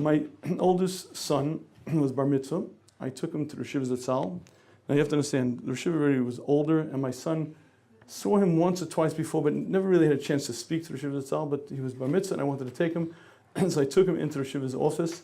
my oldest son was bar mitzvah. I took him to the Shiva Zatzal. Now you have to understand, the Shiva already was older, and my son saw him once or twice before, but never really had a chance to speak to the Shiva Zatzal, but he was bar mitzvah, and I wanted to take him. So I took him into the Shiva's office,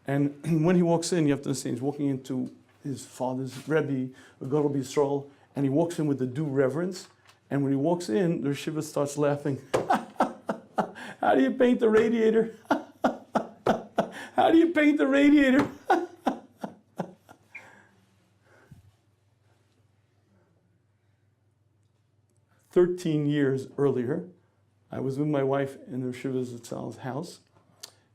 and when he walks in, you have to understand, he's walking into his father's Rabbi, Gadol B'Yisrael, and he walks in with the due reverence, and when he walks in, the Shiva starts laughing. How do you paint the radiator? How do you paint the radiator? 13 years earlier, I was with my wife in the Shiva Zatzal's house,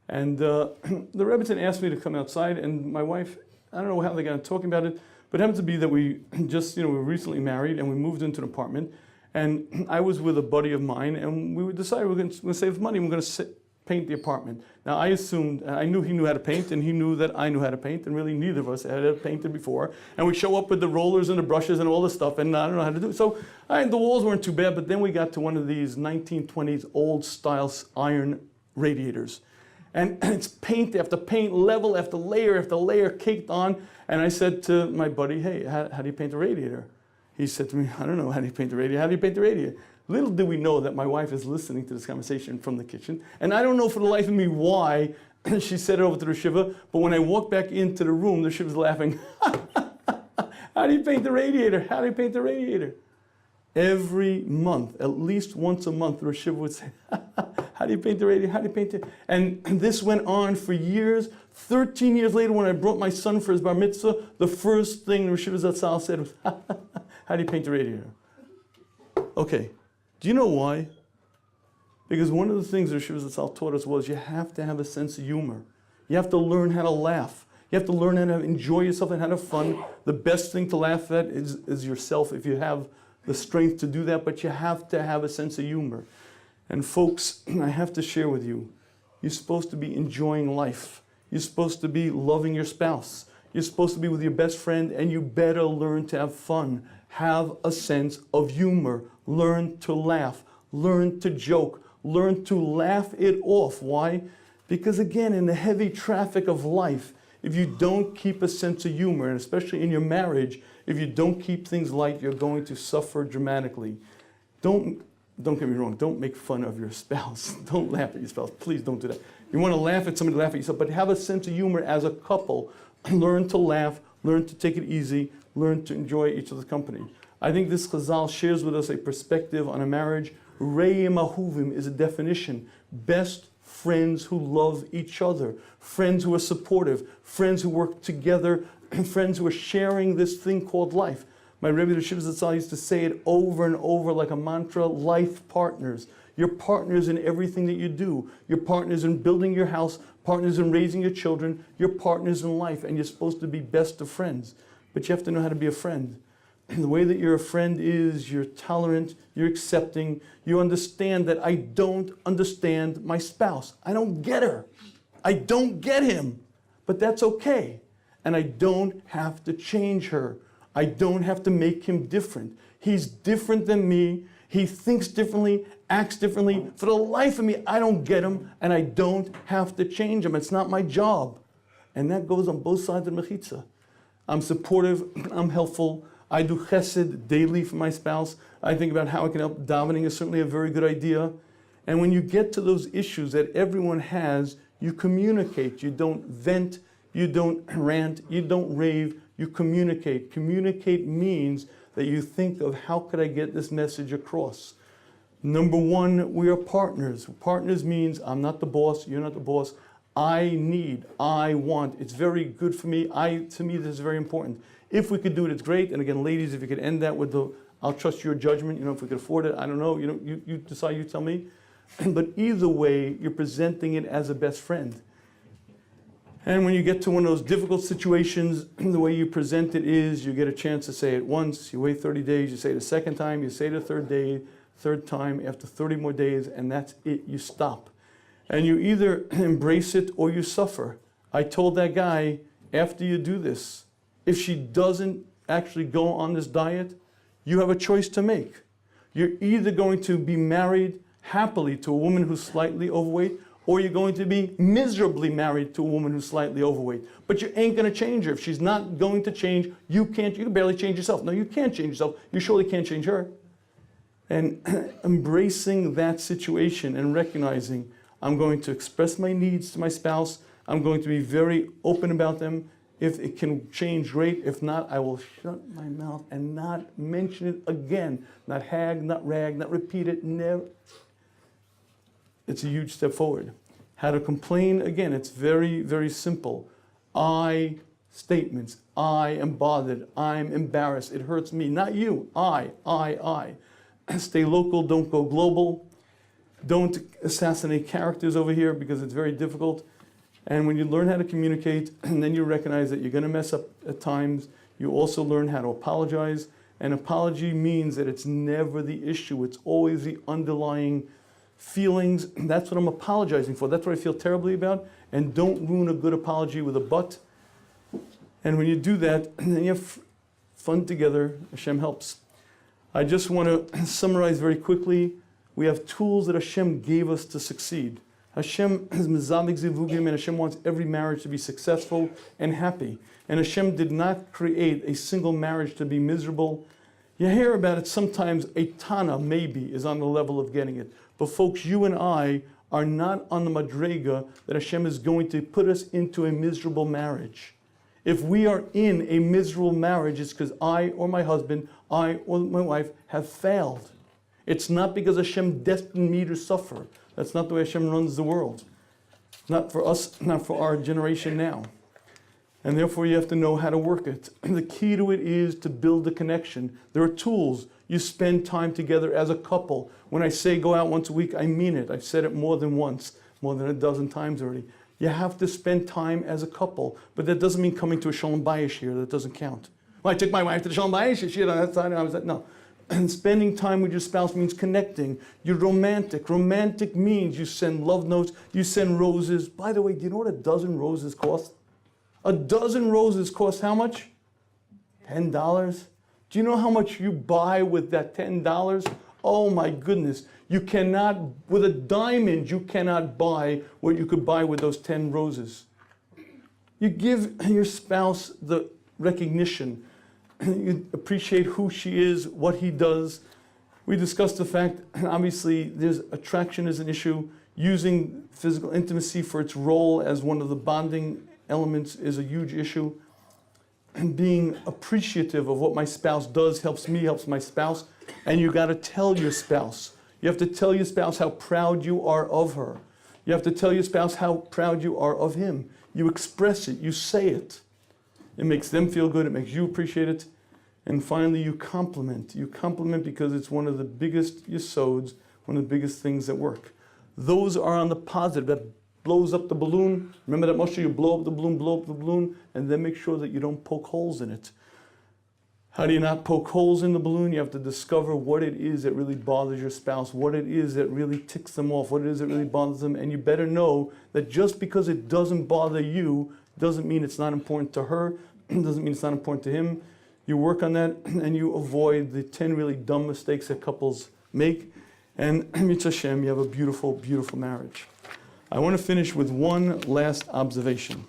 and the Rebbetzin asked me to come outside, and my wife, I don't know how they got talking about it, but it happened to be that we just, we were recently married, and we moved into an apartment, and I was with a buddy of mine, and we decided we're going to save money, we're going to paint the apartment. Now I assumed, I knew he knew how to paint, and he knew that I knew how to paint, and really neither of us had painted before. And we show up with the rollers and the brushes and all the stuff, and I don't know how to do it. So the walls weren't too bad, but then we got to one of these 1920s old style iron radiators. And it's paint after paint, level after layer caked on. And I said to my buddy, hey, how do you paint a radiator? He said to me, I don't know, how do you paint a radiator? How do you paint a radiator? Little did we know that my wife is listening to this conversation from the kitchen. And I don't know for the life of me why she said it over to the Shiva, but when I walked back into the room, the Shiva's laughing. How do you paint the radiator? How do you paint the radiator? Every month, at least once a month, the Shiva would say, how do you paint the radiator? How do you paint it? And this went on for years. 13 years later, when I brought my son for his bar mitzvah, the first thing the Shiva Zatzal said was, how do you paint the radiator? Okay. Do you know why? Because one of the things the Shiva Zatzal taught us was you have to have a sense of humor. You have to learn how to laugh. You have to learn how to enjoy yourself and how to have fun. The best thing to laugh at is yourself if you have the strength to do that, but you have to have a sense of humor. And folks, I have to share with you, you're supposed to be enjoying life. You're supposed to be loving your spouse. You're supposed to be with your best friend, and you better learn to have fun. Have a sense of humor. Learn to laugh. Learn to joke. Learn to laugh it off. Why? Because again, in the heavy traffic of life, if you don't keep a sense of humor, and especially in your marriage, if you don't keep things light, you're going to suffer dramatically. Don't get me wrong, don't make fun of your spouse. Don't laugh at your spouse. Please don't do that. You want to laugh at somebody, laugh at yourself, but have a sense of humor as a couple. Learn to laugh, learn to take it easy, learn to enjoy each other's company. I think this Chazal shares with us a perspective on a marriage. Re'im ahuvim is a definition. Best friends who love each other, friends who are supportive, friends who work together, friends who are sharing this thing called life. My Rebbe, the Shiva Zatzal, used to say it over and over like a mantra, life partners. You're partners in everything that you do. You're partners in building your house, partners in raising your children. You're partners in life, and you're supposed to be best of friends. But you have to know how to be a friend. The way that you're a friend is you're tolerant, you're accepting, you understand that I don't understand my spouse. I don't get her. I don't get him. But that's okay. And I don't have to change her. I don't have to make him different. He's different than me. He thinks differently, acts differently. For the life of me, I don't get him, and I don't have to change him. It's not my job. And that goes on both sides of the mechitza. I'm supportive, I'm helpful. I do chesed daily for my spouse. I think about how I can help. Davening is certainly a very good idea. And when you get to those issues that everyone has, you communicate. You don't vent, you don't rant, you don't rave, you communicate. Communicate means that you think of how could I get this message across. Number one, we are partners. Partners means I'm not the boss, you're not the boss. I need, I want. It's very good for me. To me, this is very important. If we could do it, it's great. And again, ladies, if you could end that with the, I'll trust your judgment. If we could afford it, I don't know. You decide, you tell me. But either way, you're presenting it as a best friend. And when you get to one of those difficult situations, the way you present it is you get a chance to say it once, you wait 30 days, you say it a second time, you say it a third time, after 30 more days, and that's it, you stop. And you either embrace it or you suffer. I told that guy, after you do this, if she doesn't actually go on this diet, you have a choice to make. You're either going to be married happily to a woman who's slightly overweight, or you're going to be miserably married to a woman who's slightly overweight. But you ain't going to change her. If she's not going to change, you can barely change yourself. No, you can't change yourself. You surely can't change her. And embracing that situation and recognizing I'm going to express my needs to my spouse. I'm going to be very open about them. If it can change, great. If not, I will shut my mouth and not mention it again. Not hag, not rag, not repeat it, never. It's a huge step forward. How to complain, again, it's very, very simple. I statements. I am bothered. I'm embarrassed. It hurts me, not you. I. Stay local, don't go global. Don't assassinate characters over here because it's very difficult. And when you learn how to communicate, and then you recognize that you're going to mess up at times, you also learn how to apologize. And apology means that it's never the issue. It's always the underlying feelings. That's what I'm apologizing for. That's what I feel terribly about. And don't ruin a good apology with a but. And when you do that, then you have fun together. Hashem helps. I just want to summarize very quickly. We have tools that Hashem gave us to succeed. Hashem is mezavik zivugim, and Hashem wants every marriage to be successful and happy. And Hashem did not create a single marriage to be miserable. You hear about it sometimes, a Tana maybe is on the level of getting it. But folks, you and I are not on the madrega that Hashem is going to put us into a miserable marriage. If we are in a miserable marriage, it's because I or my husband, I or my wife have failed. It's not because Hashem destined me to suffer. That's not the way Hashem runs the world. Not for us, not for our generation now. And therefore you have to know how to work it. The key to it is to build a connection. There are tools. You spend time together as a couple. When I say go out once a week, I mean it. I've said it more than once, more than a dozen times already. You have to spend time as a couple. But that doesn't mean coming to a Shalom Bayis here. That doesn't count. Well, I took my wife to the Shalom Bayis. She on that side, and I was like, no. And spending time with your spouse means connecting. You're romantic. Romantic means you send love notes, you send roses. By the way, do you know what a dozen roses cost? A dozen roses cost how much? $10. Do you know how much you buy with that $10? Oh my goodness. You cannot, with a diamond, you cannot buy what you could buy with those 10 roses. You give your spouse the recognition. You appreciate who she is, what he does. We discussed the fact, obviously, there's attraction is an issue. Using physical intimacy for its role as one of the bonding elements is a huge issue. And being appreciative of what my spouse does helps me, helps my spouse. And you got to tell your spouse. You have to tell your spouse how proud you are of her. You have to tell your spouse how proud you are of him. You express it, you say it. It makes them feel good, it makes you appreciate it. And finally, you compliment. You compliment because it's one of the biggest yisods, one of the biggest things that work. Those are on the positive. That blows up the balloon. Remember that Moshe, you blow up the balloon, and then make sure that you don't poke holes in it. How do you not poke holes in the balloon? You have to discover what it is that really bothers your spouse, what it is that really ticks them off, what it is that really bothers them. And you better know that just because it doesn't bother you doesn't mean it's not important to her, doesn't mean it's not important to him. You work on that and you avoid the 10 really dumb mistakes that couples make. And Mitzvah Hashem, you have a beautiful, beautiful marriage. I want to finish with one last observation.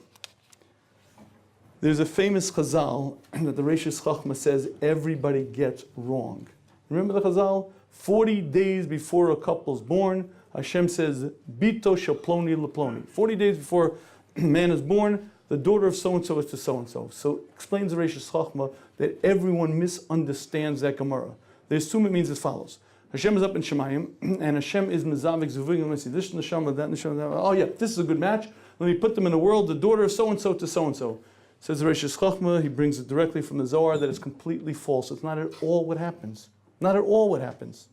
There's a famous chazal that the Reishis Chachma says everybody gets wrong. Remember the chazal? 40 days before a couple's born, Hashem says, Bito shel ploni leploni. 40 days before a man is born, the daughter of so-and-so is to so-and-so. So explains the Reishis Chachma that everyone misunderstands that Gemara. They assume it means as follows. Hashem is up in Shemayim, and Hashem is mezavik zuvugim. Let me see, this neshama, that neshama, that. Oh yeah, this is a good match. Let me put them in the world, the daughter of so-and-so to so-and-so. Says the Reishis Chachma, he brings it directly from the Zohar, that it's completely false. It's not at all what happens. Not at all what happens.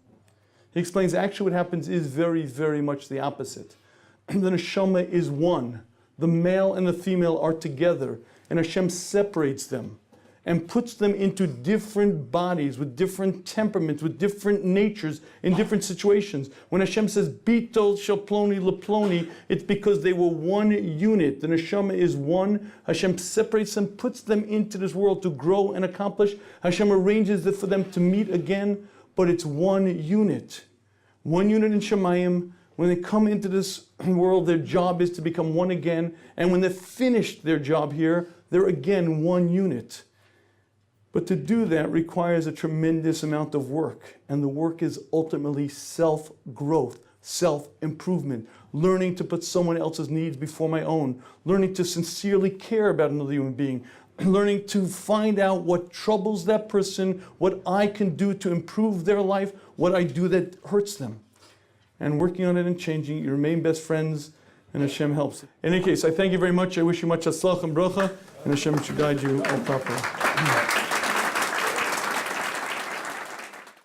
He explains actually what happens is very, very much the opposite. The neshama is one. The male and the female are together, and Hashem separates them and puts them into different bodies with different temperaments, with different natures in different situations. When Hashem says, Bitol shel ploni leploni, it's because they were one unit. The neshama is one. Hashem separates them, puts them into this world to grow and accomplish. Hashem arranges it for them to meet again, but it's one unit. One unit in Shemayim. When they come into this world, their job is to become one again. And when they've finished their job here, they're again one unit. But to do that requires a tremendous amount of work. And the work is ultimately self-growth, self-improvement, learning to put someone else's needs before my own, learning to sincerely care about another human being, learning to find out what troubles that person, what I can do to improve their life, what I do that hurts them. And working on it and changing it, you remain best friends, and Hashem helps. In any case, I thank you very much. I wish you much hatzlach and bracha, and Hashem should guide you all properly.